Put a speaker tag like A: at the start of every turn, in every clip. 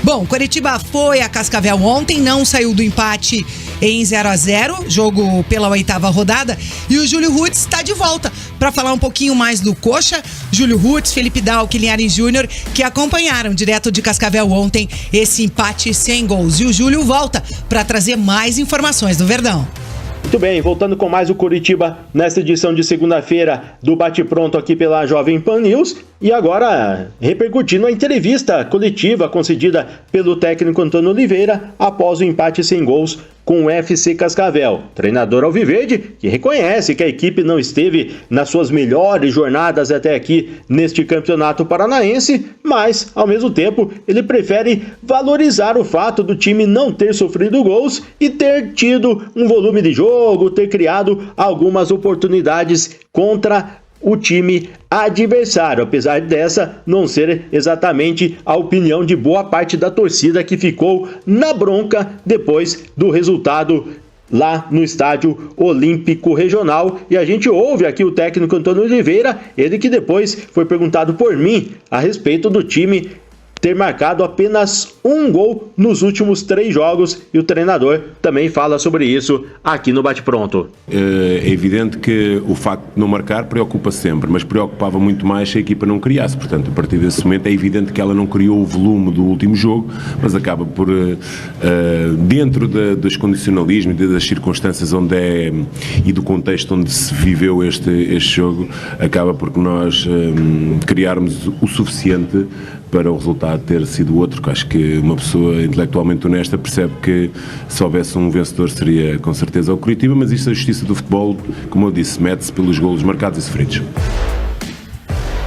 A: Bom, Coritiba foi a Cascavel ontem, não saiu do empate em 0-0, jogo pela 8ª rodada, e o Júlio Rutz está de volta para falar um pouquinho mais do Coxa. Júlio Rutz, Felipe Dalck e Linhares Júnior, que acompanharam direto de Cascavel ontem esse empate sem gols. E o Júlio volta para trazer mais informações do Verdão.
B: Muito bem, voltando com mais o Coritiba nesta edição de segunda-feira do Bate-Pronto aqui pela Jovem Pan News. E agora, repercutindo a entrevista coletiva concedida pelo técnico Antônio Oliveira após o empate sem gols com o FC Cascavel. Treinador alviverde que reconhece que a equipe não esteve nas suas melhores jornadas até aqui neste campeonato paranaense, mas, ao mesmo tempo, ele prefere valorizar o fato do time não ter sofrido gols e ter tido um volume de jogo, ter criado algumas oportunidades contra o time adversário, apesar dessa não ser exatamente a opinião de boa parte da torcida que ficou na bronca depois do resultado lá no Estádio Olímpico Regional. E a gente ouve aqui o técnico Antônio Oliveira, ele que depois foi perguntado por mim a respeito do time ter marcado apenas um gol nos últimos 3 jogos, e o treinador também fala sobre isso aqui no Bate-Pronto.
C: É evidente que o facto de não marcar preocupa sempre, mas preocupava muito mais se a equipa não criasse. Portanto, a partir desse momento é evidente que ela não criou o volume do último jogo, mas acaba por, dentro dos condicionalismos e das circunstâncias onde e do contexto onde se viveu este jogo, acaba por nós criarmos o suficiente para o resultado ter sido outro, que acho que uma pessoa intelectualmente honesta percebe que se houvesse um vencedor seria com certeza o Coritiba, mas isto é a justiça do futebol, como eu disse, mete-se pelos golos marcados e sofridos.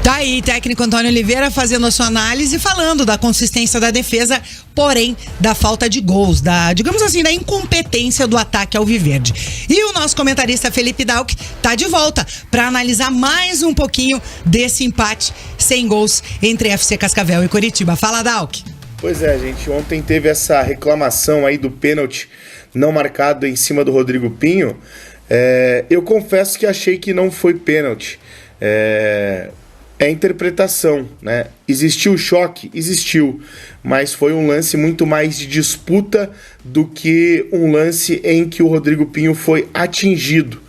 A: Tá aí, técnico Antônio Oliveira fazendo a sua análise, falando da consistência da defesa, porém da falta de gols, digamos assim, da incompetência do ataque alviverde. E o nosso comentarista Felipe Dalck tá de volta para analisar mais um pouquinho desse empate sem gols entre FC Cascavel e Coritiba. Fala, Dalck.
D: Pois é, gente, ontem teve essa reclamação aí do pênalti não marcado em cima do Rodrigo Pinho. Eu confesso que achei que não foi pênalti. É interpretação, né? Existiu o choque? Existiu, mas foi um lance muito mais de disputa do que um lance em que o Rodrigo Pinho foi atingido,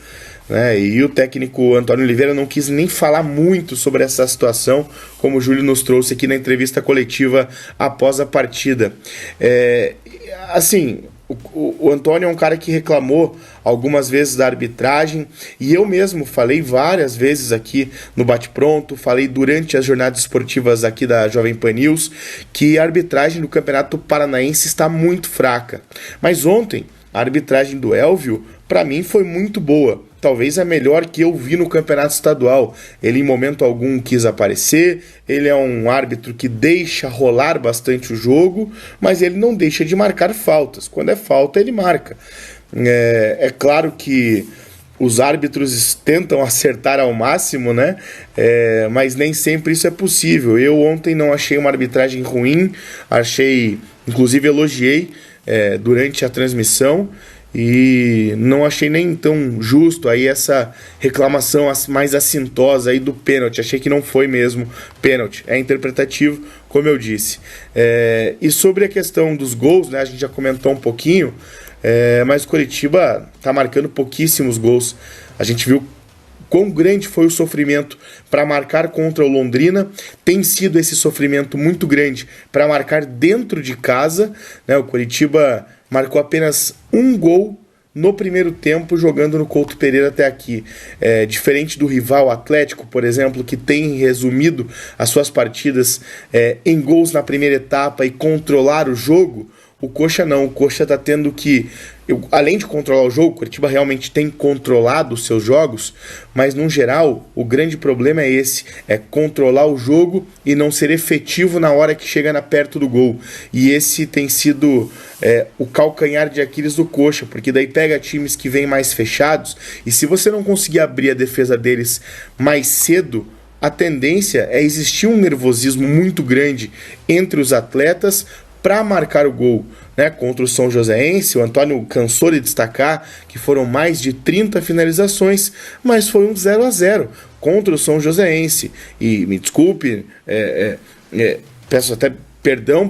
D: né? E o técnico Antônio Oliveira não quis nem falar muito sobre essa situação, como o Júlio nos trouxe aqui na entrevista coletiva após a partida. O Antônio é um cara que reclamou algumas vezes da arbitragem, e eu mesmo falei várias vezes aqui no Bate-Pronto, falei durante as jornadas esportivas aqui da Jovem Pan News, que a arbitragem do Campeonato Paranaense está muito fraca. Mas ontem, a arbitragem do Elvio, para mim, foi muito boa. Talvez a melhor que eu vi no campeonato estadual. Ele em momento algum quis aparecer, ele é um árbitro que deixa rolar bastante o jogo, mas ele não deixa de marcar faltas. Quando é falta, ele marca. É claro que os árbitros tentam acertar ao máximo, né? Mas nem sempre isso é possível. Eu ontem não achei uma arbitragem ruim, inclusive elogiei durante a transmissão, e não achei nem tão justo aí essa reclamação mais assintosa aí do pênalti. Achei que não foi mesmo pênalti. É interpretativo, como eu disse. E sobre a questão dos gols, né, a gente já comentou um pouquinho, mas o Coritiba está marcando pouquíssimos gols. A gente viu quão grande foi o sofrimento para marcar contra o Londrina. Tem sido esse sofrimento muito grande para marcar dentro de casa, né? O Coritiba marcou apenas um gol no primeiro tempo jogando no Couto Pereira até aqui. Diferente do rival Atlético, por exemplo, que tem resumido as suas partidas em gols na primeira etapa e controlar o jogo, o Coxa não. O Coxa está tendo que, além de controlar o jogo, o Coritiba realmente tem controlado os seus jogos, mas no geral o grande problema é esse, controlar o jogo e não ser efetivo na hora que chega perto do gol. E esse tem sido o calcanhar de Aquiles do Coxa, porque daí pega times que vêm mais fechados, e se você não conseguir abrir a defesa deles mais cedo, a tendência é existir um nervosismo muito grande entre os atletas para marcar o gol, né? Contra o São Joséense, o Antônio cansou de destacar que foram mais de 30 finalizações, mas foi um 0-0 contra o São Joséense. E me desculpe, peço até perdão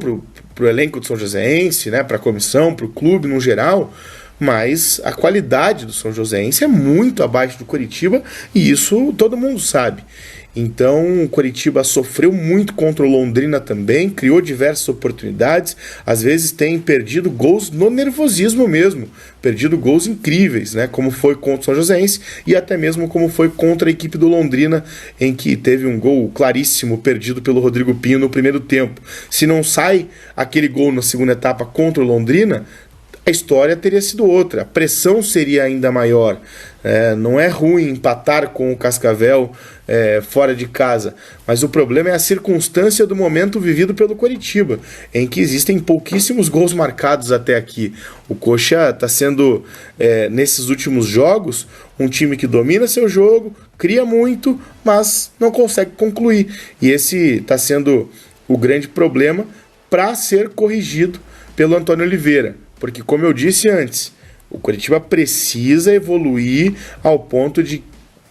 D: pro elenco do São Joséense, né, para a comissão, para o clube no geral, mas a qualidade do São Joséense é muito abaixo do Coritiba e isso todo mundo sabe. Então o Coritiba sofreu muito contra o Londrina também, criou diversas oportunidades, às vezes tem perdido gols no nervosismo mesmo, perdido gols incríveis, né, como foi contra o São Joséense e até mesmo como foi contra a equipe do Londrina, em que teve um gol claríssimo perdido pelo Rodrigo Pinho no primeiro tempo. Se não sai aquele gol na segunda etapa contra o Londrina, a história teria sido outra, a pressão seria ainda maior. Não é ruim empatar com o Cascavel fora de casa, mas o problema é a circunstância do momento vivido pelo Coritiba, em que existem pouquíssimos gols marcados até aqui. O Coxa está sendo, nesses últimos jogos, um time que domina seu jogo, cria muito, mas não consegue concluir. E esse está sendo o grande problema para ser corrigido pelo Antônio Oliveira. Porque, como eu disse antes, o Coritiba precisa evoluir ao ponto de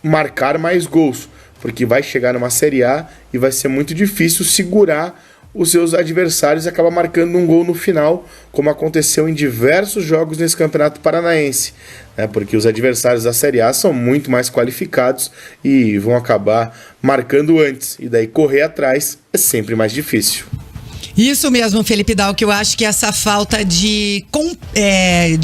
D: marcar mais gols, porque vai chegar numa Série A e vai ser muito difícil segurar os seus adversários e acabar marcando um gol no final, como aconteceu em diversos jogos nesse Campeonato Paranaense, né? Porque os adversários da Série A são muito mais qualificados e vão acabar marcando antes, e daí correr atrás é sempre mais difícil.
A: Isso mesmo, Felipe Dal, que eu acho que essa falta de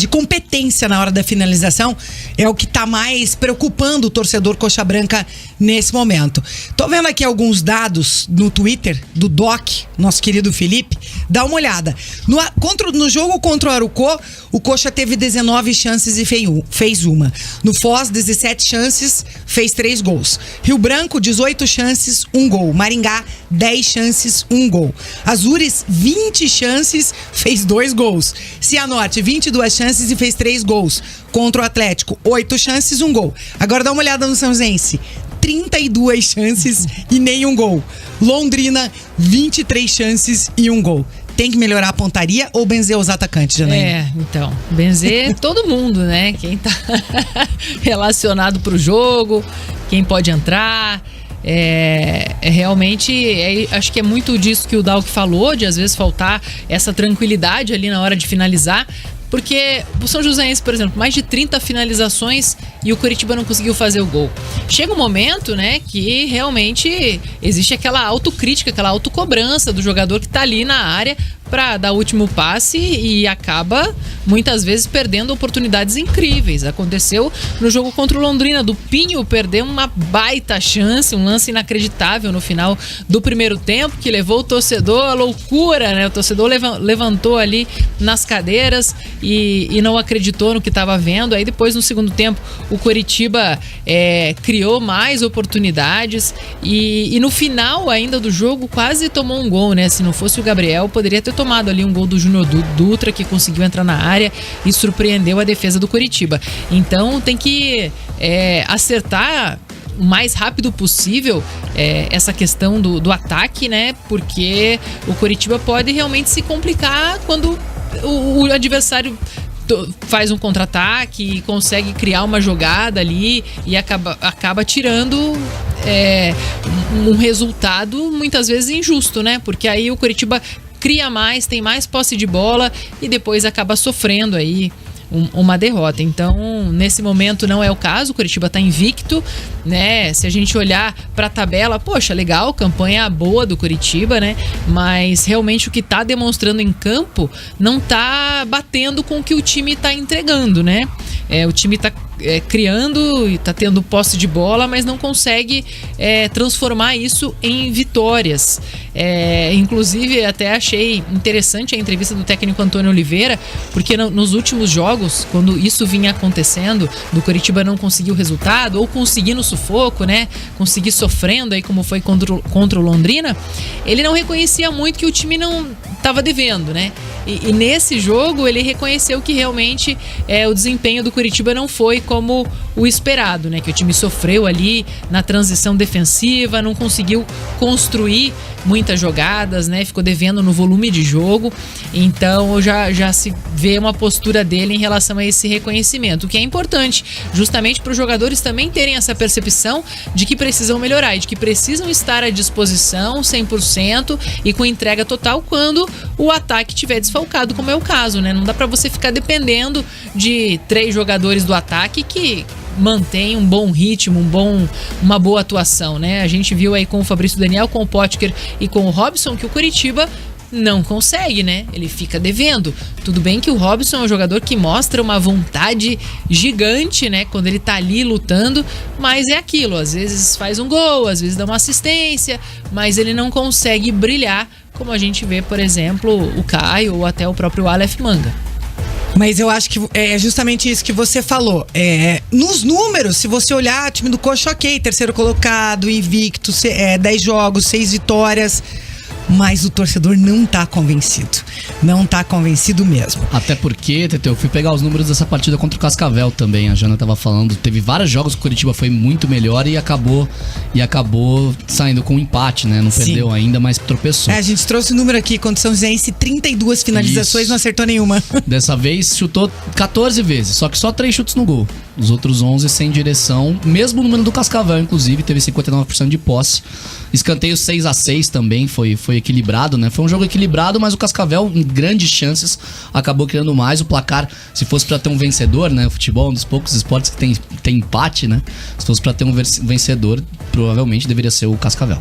A: competência na hora da finalização é o que está mais preocupando o torcedor coxa branca nesse momento. Tô vendo aqui alguns dados no Twitter do Doc, nosso querido Felipe. Dá uma olhada. No jogo contra o Arucó, o Coxa teve 19 chances e fez uma. No Foz, 17 chances, fez 3 gols. Rio Branco, 18 chances, 1 gol. Maringá, 10 chances, 1 gol. Azures, 20 chances, fez 2 gols. Cianorte, 22 chances e fez 3 gols. Contra o Atlético, 8 chances, 1 gol. Agora dá uma olhada no São Joséense. 32 chances e nenhum gol. Londrina, 23 chances e 1 gol. Tem que melhorar a pontaria ou benzer os atacantes, Janaína?
E: Então, benzer todo mundo, né? Quem tá relacionado pro jogo, quem pode entrar. Realmente, acho que é muito disso que o Dalk falou, de às vezes faltar essa tranquilidade ali na hora de finalizar. Porque o São Joséense, por exemplo, mais de 30 finalizações e o Coritiba não conseguiu fazer o gol. Chega um momento, né, que realmente existe aquela autocrítica, aquela autocobrança do jogador que tá ali na área para dar o último passe e acaba muitas vezes perdendo oportunidades incríveis. Aconteceu no jogo contra o Londrina, do Pinho perder uma baita chance, um lance inacreditável no final do primeiro tempo, que levou o torcedor à loucura, né? O torcedor levantou ali nas cadeiras e não acreditou no que estava vendo. Aí depois, no segundo tempo, o Coritiba criou mais oportunidades e no final ainda do jogo quase tomou um gol, né? Se não fosse o Gabriel, poderia ter tomado ali um gol do Júnior Dutra, que conseguiu entrar na área e surpreendeu a defesa do Coritiba. Então tem que acertar o mais rápido possível essa questão do ataque, né? Porque o Coritiba pode realmente se complicar quando o adversário faz um contra-ataque e consegue criar uma jogada ali e acaba tirando um resultado muitas vezes injusto, né? Porque aí o Coritiba cria mais, tem mais posse de bola e depois acaba sofrendo aí uma derrota. Então, nesse momento não é o caso, o Coritiba está invicto, né? Se a gente olhar para a tabela, poxa, legal, campanha boa do Coritiba, né? Mas realmente o que está demonstrando em campo não está batendo com o que o time está entregando, né? O time está criando e está tendo posse de bola, mas não consegue transformar isso em vitórias. Inclusive, até achei interessante a entrevista do técnico Antônio Oliveira, porque nos últimos jogos, quando isso vinha acontecendo, do Coritiba não conseguir o resultado, ou conseguir no sufoco, né? Conseguir sofrendo, aí como foi contra o Londrina, ele não reconhecia muito que o time não estava devendo, né? E nesse jogo ele reconheceu que realmente o desempenho do Coritiba não foi como o esperado, né? Que o time sofreu ali na transição defensiva, não conseguiu construir muitas jogadas, né? Ficou devendo no volume de jogo. Então já se vê uma postura dele em relação a esse reconhecimento, o que é importante, justamente para os jogadores também terem essa percepção de que precisam melhorar e de que precisam estar à disposição 100% e com entrega total quando o ataque estiver desfalcado, como é o caso, né? Não dá pra você ficar dependendo de 3 jogadores do ataque que mantém um bom ritmo, uma boa atuação, né? A gente viu aí com o Fabrício Daniel, com o Potker e com o Robson que o Coritiba não consegue, né? Ele fica devendo. Tudo bem que o Robson é um jogador que mostra uma vontade gigante, né? Quando ele tá ali lutando, mas é aquilo, às vezes faz um gol, às vezes dá uma assistência, mas ele não consegue brilhar, como a gente vê, por exemplo, o Caio ou até o próprio Aleph Manga.
A: Mas eu acho que é justamente isso que você falou. Nos números, se você olhar, time do Coxa, ok, terceiro colocado, invicto, 10 jogos, 6 vitórias. Mas o torcedor não tá convencido. Não tá convencido mesmo.
F: Até porque, Tete, eu fui pegar os números dessa partida contra o Cascavel também. A Jana tava falando, teve vários jogos que o Coritiba foi muito melhor e acabou saindo com um empate, né? Não perdeu ainda, mas tropeçou.
A: A gente trouxe o número aqui, contra o São Joséense, 32 finalizações, não acertou nenhuma.
F: Dessa vez chutou 14 vezes, só que só 3 chutes no gol. Os outros 11 sem direção. Mesmo número do Cascavel, inclusive, teve 59% de posse. Escanteio 6-6 também, foi equilibrado, né? Foi um jogo equilibrado, mas o Cascavel, em grandes chances, acabou criando mais. O placar, se fosse pra ter um vencedor, né? O futebol é um dos poucos esportes que tem empate, né? Se fosse pra ter um vencedor, provavelmente deveria ser o Cascavel.